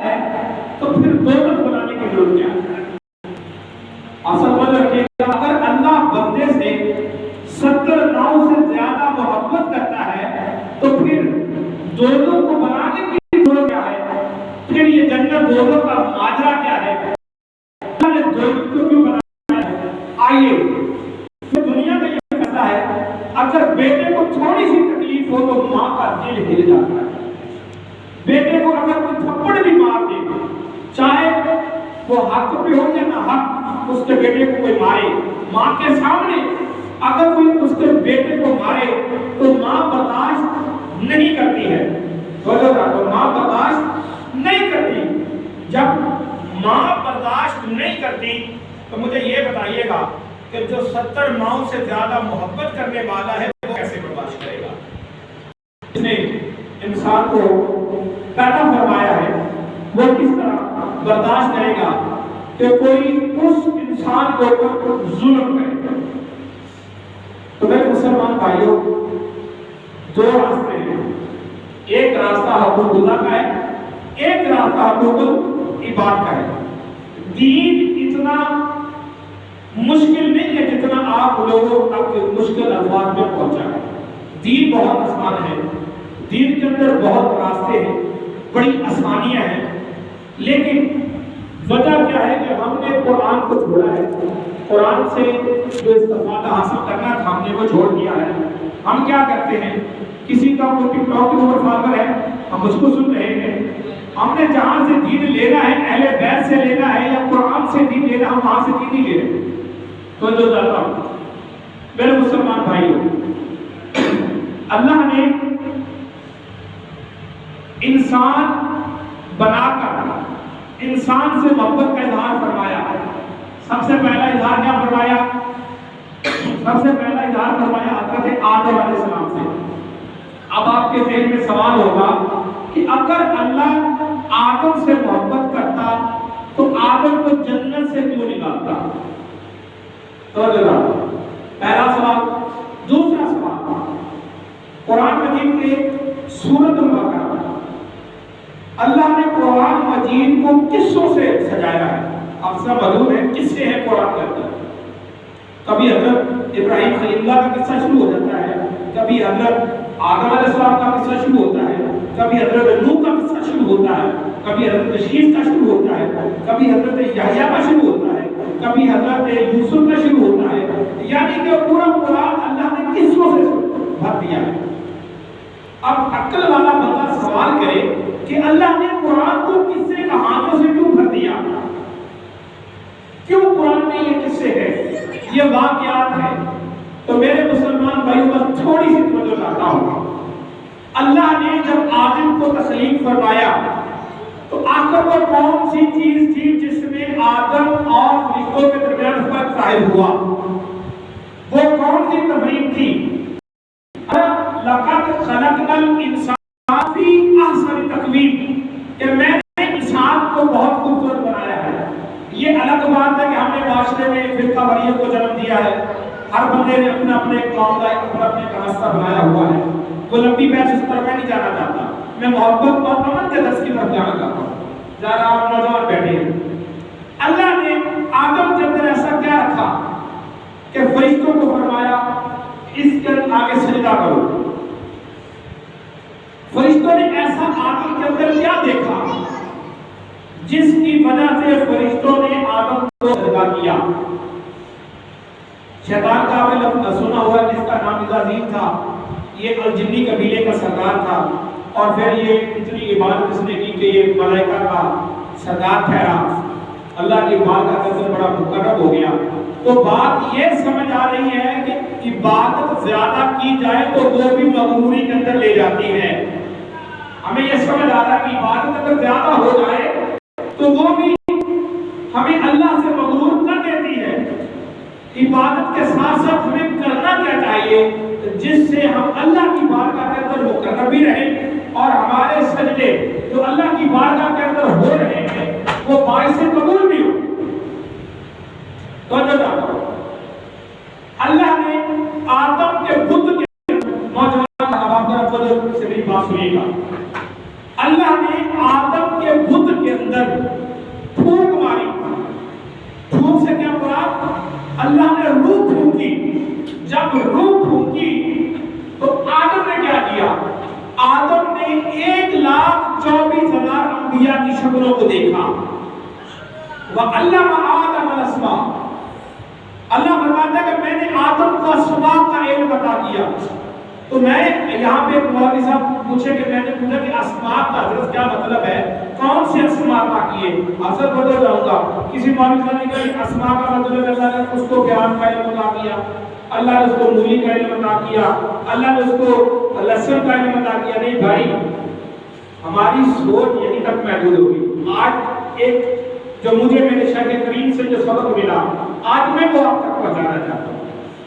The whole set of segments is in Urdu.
ہے تو پھر دولت بنانے کی ضرورت کیا ہے؟ اصل میں رکھیے گا، اگر اللہ بندے سے 70 ناؤ سے زیادہ محبت کرتا ہے تو پھر دولت کو بنانے کی ضرورت کیا ہے؟ پھر یہ جنت دولت کا ماجرا کیا ہے؟ اللہ نے دولت کو کیوں بنایا ہے؟ آئیے دنیا میں یہ کہتا ہے اگر بیٹے کو تھوڑی سی تکلیف ہو تو ماں کا دل ہل جاتا ہے. بیٹے کو اگر کوئی تھپڑ بھی مار دے چاہے وہ حق پہ ہو یا نہ حق، اس کے بیٹے کو کوئی مارے ماں کے سامنے اگر کوئی اس کے بیٹے کو مارے تو ماں برداشت نہیں کرتی ہے. تو ماں برداشت نہیں کرتی. جب ماں برداشت نہیں کرتی تو مجھے یہ بتائیے گا کہ جو 70 ماؤں سے زیادہ محبت کرنے والا ہے وہ کیسے برداشت کرے گا؟ اس نے انسان کو پیدا فرمایا ہے، وہ کس طرح برداشت کرے گا کہ کوئی اس انسان کو ظلم کرے؟ تو میرے مسلمان بھائیوں، دو راستے ہیں. ایک راستہ حقوق اللہ کا ہے، ایک راستہ حقوق العباد کا ہے. دین اتنا مشکل نہیں ہے جتنا آپ لوگوں تک مشکل الفاظ میں پہنچا ہے. دین بہت آسان ہے، دین کے اندر بہت راستے ہیں، بڑی آسانیاں ہیں، لیکن وجہ کیا ہے کہ ہم نے قرآن کو چھوڑا ہے. قرآن سے جو استفادہ حاصل کرنا تھا ہم نے وہ چھوڑ دیا ہے. ہم کیا کرتے ہیں، کسی کا کوئی ٹک ٹاک کے اوپر فالوور ہے، ہم اس کو سن رہے ہیں. ہم نے جہاں سے دین لینا ہے، اہل بیت سے لینا ہے یا قرآن سے دین لینا، ہم وہاں سے دین نہیں لے رہے. تو جو جاتا ہوں میرے مسلمان بھائیوں، اللہ نے انسان بنا کر انسان سے محبت کا اظہار فرمایا. سب سے پہلا اظہار کیا فرمایا؟ سب سے پہلا اظہار فرمایا حضرت آدم علیہ السلام سے. اب آپ کے ذہن میں سوال ہوگا کہ اگر اللہ آدم سے محبت کرتا تو آدم کو جنت سے کیوں نکالتا؟ تو پہلا سوال. دوسرا سوال، قرآن مجید کے سورۃ البقرہ اللہ نے قرآن مجید کو قصوں سے سجایا ہے. افسر مدعو ہے قصے ہیں قرآن کے اندر. کبھی حضرت ابراہیم خلیل اللہ کا قصہ شروع ہو جاتا ہے، کبھی حضرت آدم علیہ السلام کا قصہ شروع ہوتا ہے، کبھی حضرت نوح کا قصہ شروع ہوتا ہے، کبھی حضرت شیش کا شروع ہوتا ہے، کبھی حضرت یحییٰ کا شروع ہوتا ہے، کبھی حضرت یوسف کا شروع ہوتا ہے. یعنی کہ پورا قرآن اللہ نے قصوں سے بھر دیا ہے. اب عقل والا بندہ سوال کرے کہ اللہ نے قرآن کو قصے کہانیوں سے کیوں بھر دیا؟ کیوں قرآن میں یہ قصے ہیں، یہ واقعات ہیں؟ تو میرے مسلمان بھائیوں بس تھوڑی سی توجہ چاہتا ہوں. اللہ نے جب آدم کو تخلیق فرمایا تو آخر وہ کون سی چیز تھی جس میں آدم اور فرشتوں کے درمیان فرق ظاہر ہوا؟ وہ کون سی تفریق تھی؟ لقد خلقنا الانسان فی احسن تقویم، کہ میں نے انسان کو بہت خوبصورت بنایا ہے. یہ الگ بات ہے کہ ہم نے معاشرے میں فرقہ واریت کو جنم دیا ہے. ہر بندے نے اپنا اپنے قوم کا اپنے راستہ بنایا ہوا ہے. وہ لمبی بحث اس طرح میں نہیں جانا چاہتا. میں محبت اور امن کے درس کی طرف جانا چاہتا ہوں. ذرا آپ نوجوان بیٹھے ہیں. اللہ نے آدم کے اندر ایسا کیا رکھا کہ فرشتوں کو فرمایا اس کے آگے سجدہ کرو. فرشتوں نے ایسا آدم کے اندر کیا دیکھا جس کی وجہ سے فرشتوں نے آدم کو سجدہ کیا؟ شیطان کا آپ نے سنا ہوا جس کا نام عزازیل تھا. یہ الجنی قبیلے کا سردار تھا اور پھر یہ اتنی عبادت اس نے کی کہ یہ ملائکہ کا سردار ٹھہرا. اللہ کی عبادت کا بڑا مقرب ہو گیا. تو بات یہ سمجھ آ رہی ہے کہ عبادت زیادہ کی جائے تو وہ بھی مغروری کے اندر لے جاتی ہے. ہمیں یہ سمجھ آ رہا ہے کہ عبادت اگر زیادہ ہو جائے تو وہ بھی ہمیں اللہ سے مغرور کر دیتی ہے. عبادت کے ساتھ ساتھ ہمیں کرنا کیا چاہیے جس سے ہم اللہ کی بارگاہ کے اندر مقرب بھی رہیں اور ہمارے سجدے جو اللہ کی بارگاہ کے اندر ہو رہے ہیں وہ باعث قبول بھی ہو. تو اللہ نے آدم کے بت کے نوجوان سے میری بات سنیے گا. اللہ نے آدم کے پھونکی. جب روح پھونکی تو آدم نے کیا کیا؟ آدم نے 1,24,000 انبیاء کی شکلوں کو دیکھا. وَعَلَّمَ آدَمَ الْأَسْمَاءَ. اللہ فرماتا ہے کہ میں نے آدم کو اسماء کا علم عطا کیا. تو میں یہاں پہ ایک مولوی صاحب پوچھے کہ میں نے پوچھا کہ اسماء کا حضرت کیا مطلب ہے، کون سے اسماء عطا کیے؟ اصل بدل جاؤں گا. کسی مولوی صاحب نے کہا کہ اسماء کا مطلب اللہ نے اس کو گیان کا علم عطا کیا، اللہ نے اس کو مولی کا علم عطا کیا، اللہ نے اس کو لہسن کا علم عطا کیا. نہیں بھائی، ہماری سوچ یہیں تک محدود ہوگی. آج ایک جو مجھے میرے شیخ کریم سے جو سبق ملا، آج میں وہ آپ تک پہنچانا چاہتا ہوں.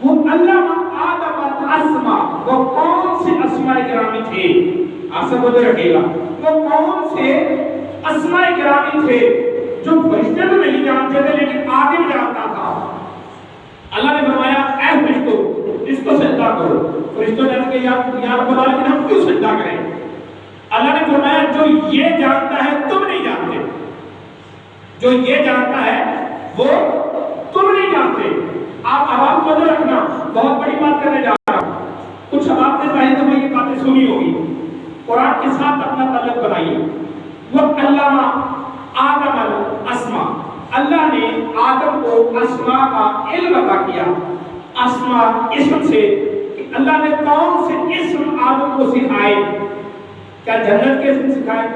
وہ علم آدم الاسماء، وہ کون سے اسماء گرامی تھے؟ آپ سب بدل رکھے گا، وہ کون سے اسماء گرامی تھے جو فرشتے تو نہیں جانتے تھے لیکن آدم جانتا تھا. اللہ نے فرمایا اے فرشتوں اس کو سجدہ کرو. فرشتوں نے کہا یا رب العالمین ہم کیوں سجدہ کریں؟ اللہ نے فرمایا جو یہ جانتا ہے تم نہیں جانتے، جو یہ جانتا ہے وہ تم نہیں جانتے. آپ آواز کو رکھنا، بہت بڑی بات کرنے جا رہا ہوں. کچھ آپ نے پہلے دفعہ یہ باتیں سنی ہوگی. قرآن کے ساتھ اپنا تعلق بنائیے. وَعَلَّمَ آدَمَ الْأَسْمَاءَ. اللہ نے آدم کو اسماء کا علم عطا کیا. اسماء اسم سے اللہ نے کون سے اسم آدم کو سکھائے؟ کیا جنت کے اسم سکھائے؟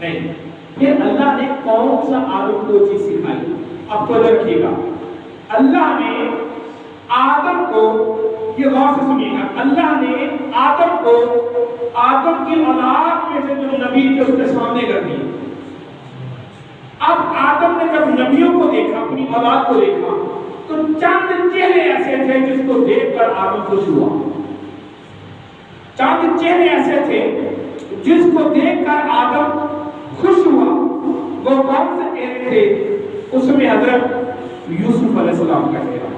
نہیں. پھر اللہ نے کون سا آدم کو چیز سکھائی؟ اب تو رکھیے گا. اللہ نے آدم کو، یہ غور سے سنیے گا، اللہ نے آدم کو آدم کی اولاد میں سے جو نبی تھے اس کے سامنے کر دیے. اب آدم نے جب نبیوں کو دیکھا، اپنی اولاد کو دیکھا، تو چند چہرے ایسے تھے جس کو دیکھ کر آدم خوش ہوا. چند چہرے ایسے تھے جس کو دیکھ کر آدم خوش ہوا. وہ کون سے چہرے تھے؟ اس میں حضرت یوسف علیہ السلام کا چہرہ،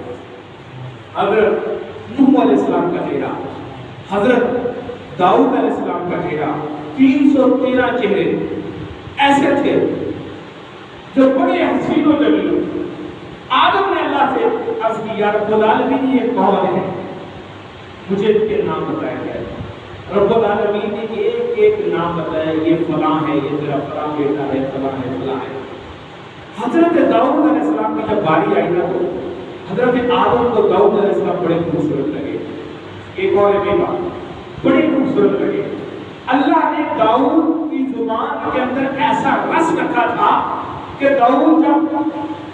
حضرت نوح علیہ السلام کا چہرہ، حضرت داؤد علیہ السلام کا چہرہ. 313 چہرے ایسے تھے جو بڑے حسین و جمیل. آدم نے اللہ سے عرض کی یا رب العالمین یہ کون ہے؟ مجھے ان کے نام بتایا جائے. رب العالمین نے ایک ایک نام بتایا، یہ فلاں ہے، یہ تیرا فلاں بیٹا ہے، فلاں ہے، فلاں ہے. حضرت داؤد علیہ السلام کی جب باری آئی نا تو حضرت آدم کو داؤد علیہ السلام بڑے خوبصورت لگے. ایک اور بات بڑے خوبصورت لگے. اللہ نے داؤد کی زبان کے اندر ایسا رس رکھا تھا کہ داؤد جب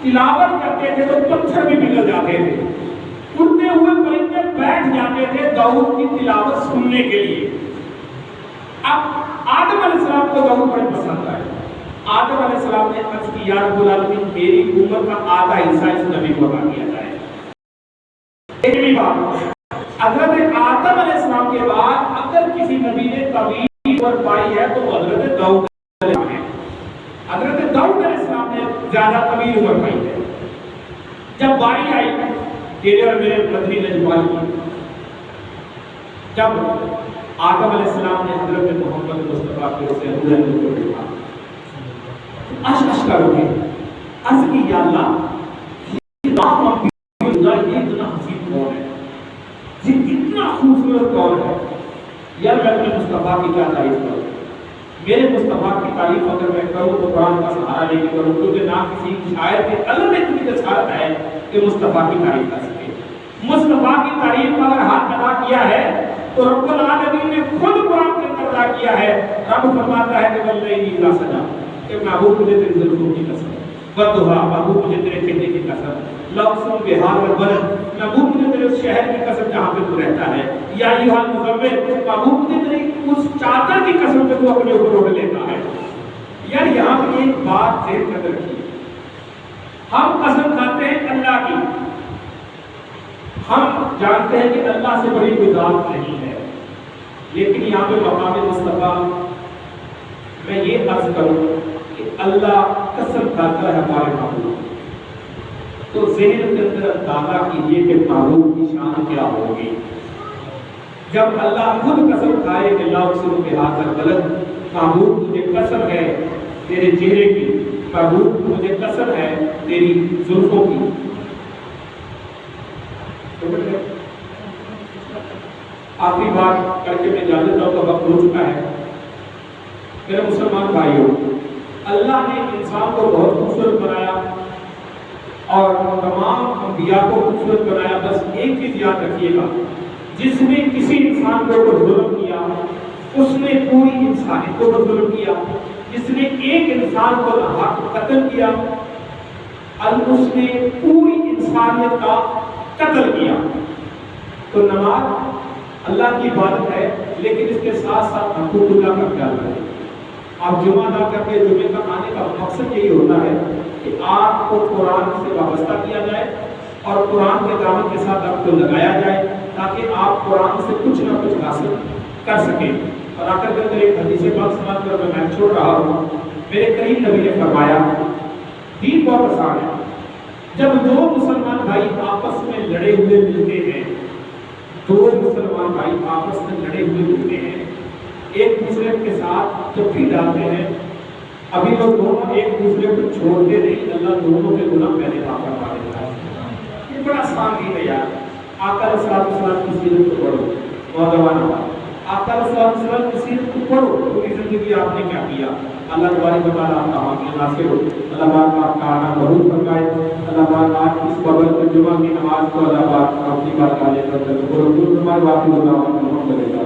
تلاوت کرتے تھے تو پتھر بھی پگھل جاتے تھے. اڑتے ہوئے پرندے بیٹھ جاتے تھے داؤد کی تلاوت سننے کے لیے. اب آدم علیہ السلام کو داؤد بڑے پسند آئے. آدم علیہ السلام نے عرض کی یا رب العالمین میری عمر کا آدھا حصہ اس نبی کو عطا کیا جائے. ایک بات، حضرت آدم علیہ السلام کے بعد اگر کسی نبی نے طویل عمر پائی ہے تو حضرت داؤد علیہ السلام ہے. حضرت داؤد علیہ السلام نے زیادہ طویل عمر پائی ہے. جب باری آئی تیرے اور میرے مدنی نجوال کی، جب آدم علیہ السلام نے حضرت محمد مصطفیٰ کے سے اللہ نے کو دیکھا، اشک کرو گے عرض کی یا اللہ یہ اتنا حسین کون ہے، یہ اتنا خوبصورت کون ہے. یار میں اپنے مصطفیٰ کی کیا تعریف کروں؟ میرے مصطفیٰ کی تعریف اگر میں کروں تو قرآن کا سہارا لے کے کروں، کیونکہ نہ کسی شاعر کے قلم میں اتنی جسارت ہے کہ مصطفیٰ کی تعریف کر سکے. مصطفیٰ کی تعریف اگر ہاتھ ادا کیا ہے تو رب العالمین نے خود قرآن کے اندر ادا کیا ہے. رب فرماتا ہے کہ واللیل اذا سجا، کہ محبوب مجھے تیری زلفوں کی قسم، والضحیٰ محبوب مجھے تیرے چہرے کی قسم، لاقسم بہذا البلد محبوب مجھے تیرے اس شہر کی قسم جہاں پہ تو رہتا ہے، یا ایھا المزمل محبوب مجھے تیری اس چادر کی قسم پہ تو اپنے اوپر اڑ لیتا ہے. یار یہاں پہ ایک بات ذہن میں رکھیے، ہم قسم کھاتے ہیں اللہ کی، ہم جانتے ہیں کہ اللہ سے بڑی کوئی ذات نہیں ہے، لیکن یہاں پہ مقام مصطفیٰ میں یہ عرض کروں کہ اللہ قسم کھاتا ہے ہمارے محبوب، تو ذہن کے اندر اندازہ کیجیے کہ محبوب کی شان کیا ہوگی. جب اللہ خود قسم کھائے کہ لا اقسم بہذا البلد، محبوب مجھے قسم ہے تیرے چہرے کی، محبوب مجھے قسم ہے تیری زلفوں کی. آخری بات کر کے میں جان لیتا ہوں کہ وقت ہو چکا ہے. میرے مسلمان بھائیوں، اللہ نے انسان کو بہت خوبصورت بنایا اور تمام انبیاء کو خوبصورت بنایا. بس ایک چیز یاد رکھیے گا، جس نے کسی انسان کو ظلم کیا اس نے پوری انسانیت کو ظلم کیا. جس نے ایک انسان کو حق قتل کیا اس نے پوری انسانیت کا قتل کیا. تو نماز اللہ کی عبادت ہے، لیکن اس کے ساتھ ساتھ حقوق اللہ کا خیال رکھیں. آپ جمعہ ادا کر کے جمعے کا آنے کا مقصد یہی ہوتا ہے کہ آپ کو قرآن سے وابستہ کیا جائے اور قرآن کے دامن کے ساتھ آپ کو لگایا جائے تاکہ آپ قرآن سے کچھ نہ کچھ حاصل کر سکیں. اور آخر کے اندر ایک حدیث پاک سمجھ کر میں چھوڑ رہا ہوں. میرے قریب نبی نے فرمایا دین بہت آسان ہے. جب دو مسلمان بھائی آپس میں لڑے ہوئے ملتے ہیں، دو مسلمان بھائی آپس میں لڑے ہوئے ملتے ہیں، ایک دوسرے کے ساتھ جب بھی ڈالتے ہیں، ابھی وہ دونوں ایک دوسرے کو چھوڑتے نہیں، اللہ دونوں کے گناہ پہلے معاف کروا دیتا ہے. یہ بڑا آسان دین ہے یار. آقا علیہ السلام کی سیرت کو پڑھو نوجوانوں، آقا علیہ السلام کی سیرت کو پڑھو. پوری زندگی آپ نے کیا کیا؟ اللہ تبارک و تعالیٰ آپ کا حامی ناصر ہو. اللہ پاک آپ کا آنا قبول فرمائے. اللہ پاک آپ اس بابرکت جمعہ کی نماز کو اللہ پاک اپنی بارگاہ میں قبول فرمائے. واقعی اللہ محمد